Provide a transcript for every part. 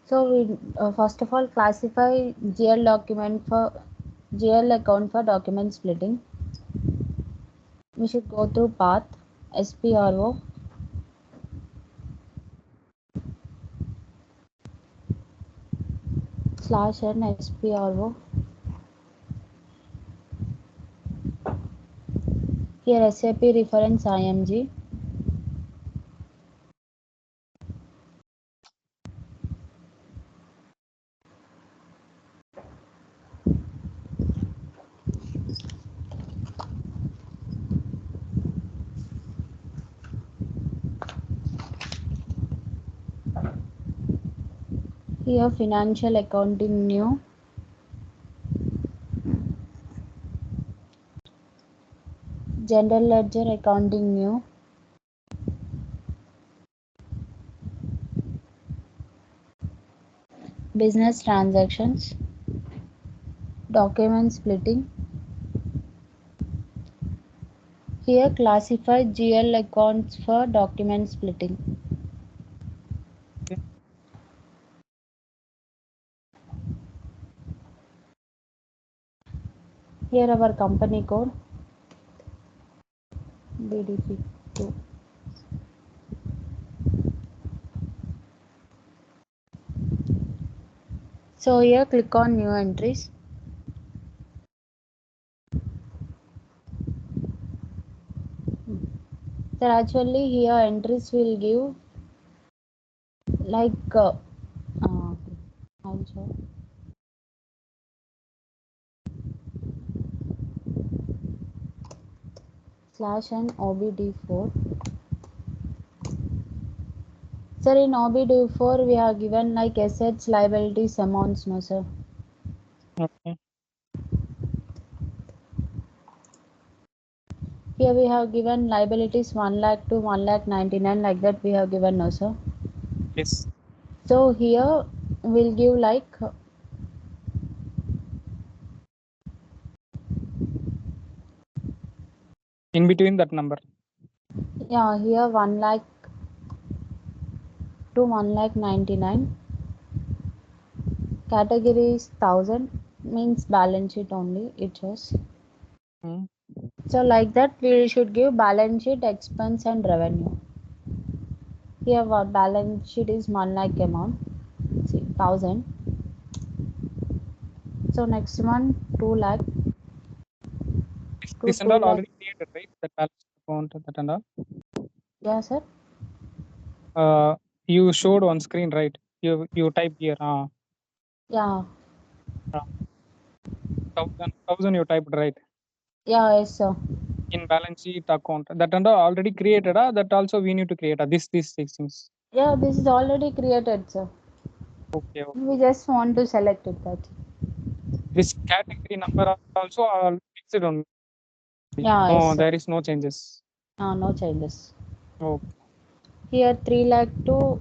So we first of all classify GL account for document splitting. We should go through path SPRO, /n SPRO. Here SAP reference IMG. Here financial accounting new. General ledger accounting new. Business transactions. Document splitting. Here classify GL accounts for document splitting. Okay. Here our company code BDP2. So here click on new entries. So actually here entries will give like I'll show. /n OBD4. Sir, in OBD4 we have given like assets, liabilities, amounts, no sir. Okay. Here we have given liabilities 1 lakh to 1,99,000 like that we have given, no sir. Yes. So here we'll give like In between that number. yeah, here 1 lakh to 1,99,000. Category is 1000, means balance sheet only it shows. So like that we should give balance sheet, expense and revenue. Here our balance sheet is 1 lakh amount, see 1000. So next one 2 lakh to This and 2 all lakh. already created, right? That balance account, that and all. Yeah sir. You showed on screen, right? You typed here. Yeah. 1,000 you typed, right? Yeah, yes sir. In balance sheet account. That and all already created. That also we need to create. These six things. Yeah, this is already created sir. Okay. We just want to select it, that. This category number are also all fixed only. Yeah, yes No, sir. there is no changes. No changes. Okay. Here 3 lakh to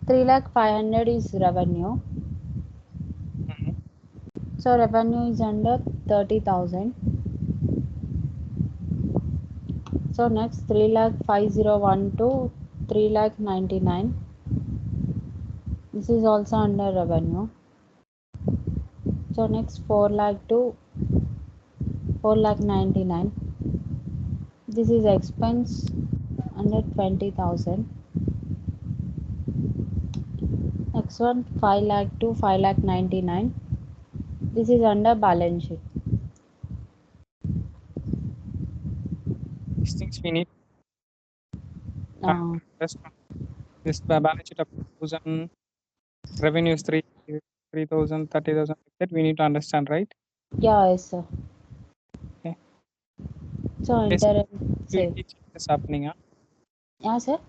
3,500,000 is revenue. Mhm. So revenue is under 30,000. So next 3,501 to 3,99,000. This is also under revenue. So next 4 lakh to 4,99,000. This is expense under 20,000. Next one 5 lakh to 5,99,000. This is under balance sheet. These things we need. Uh, Rest one. This balance sheet of 1,000, revenue is 3,000, 30,000. That we need to understand, right? yeah, yes sir. Okay. So Yes. enter and save. Changes happening. Yeah sir.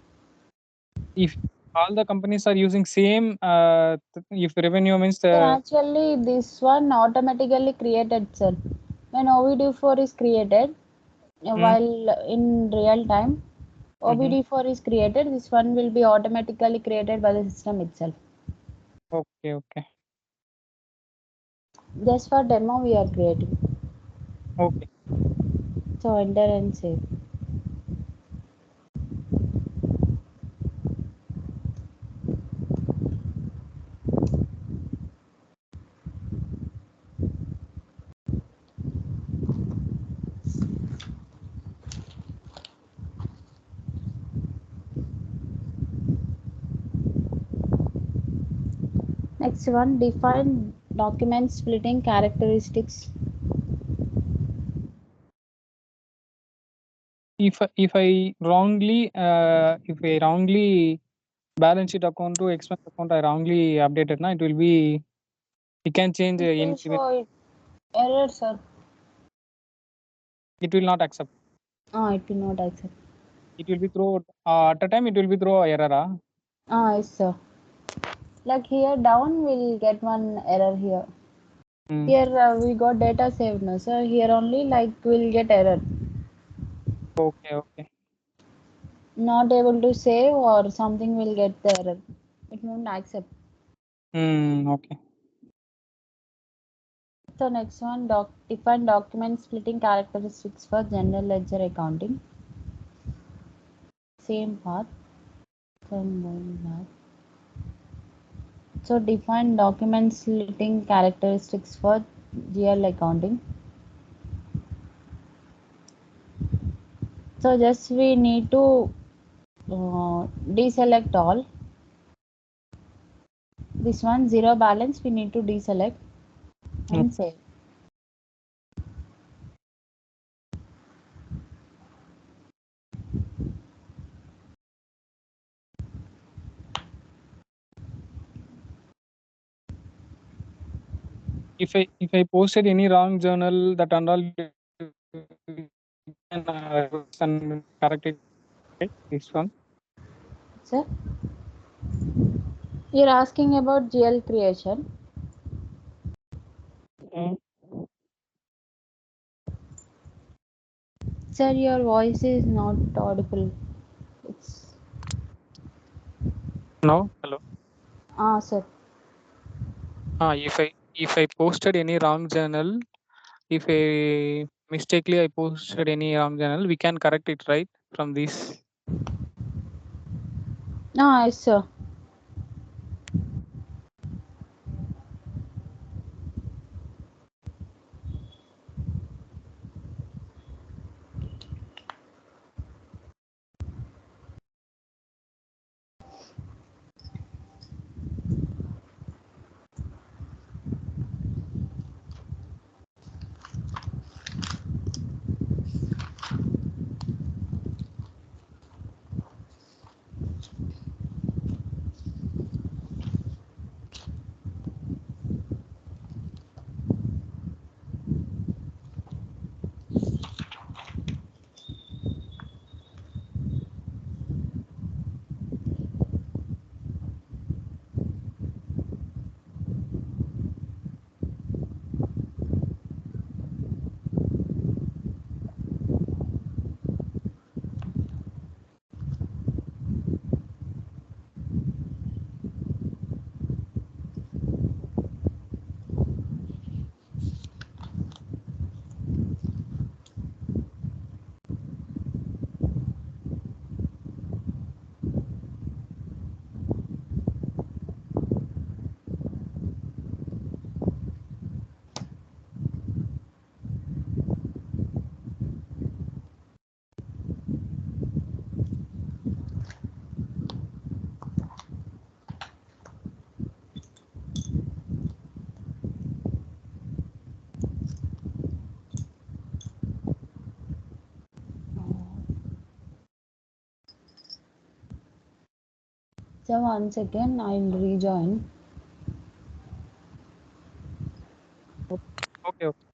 If all the companies are using same, if revenue means Sir, the actually this one automatically created sir. When OBD4 is created, while in real time OBD4 is created, this one will be automatically created by the system itself. okay. Just for demo we are creating. Okay. So enter and save. next one, define document splitting characteristics. If I wrongly balance sheet account to expense account I wrongly updated, na, it will be, you can change It will in even, show it error, sir. it will not accept. It will not accept. It will be through at a time it will be through error. Yes, sir. Like here down, we'll get one error here. Mm. Here we got data saved now, sir. Here only like we'll get error. Okay, okay. Not able to save or something will get the error. It won't accept. Okay. So next one, define document splitting characteristics for general ledger accounting. Same path. Then going back. So define document splitting characteristics for GL accounting. So just we need to deselect all. This one zero balance we need to deselect Mm. and save. If I posted any wrong journal that and all, can and correct it, right? This one. Sir, you're asking about GL creation. Mm. Sir, your voice is not audible. It's No, hello. sir. If I posted any wrong journal, if I mistakenly I posted any wrong journal, we can correct it, right, from this. Yes, sir. So once again, I'll rejoin. Okay, okay.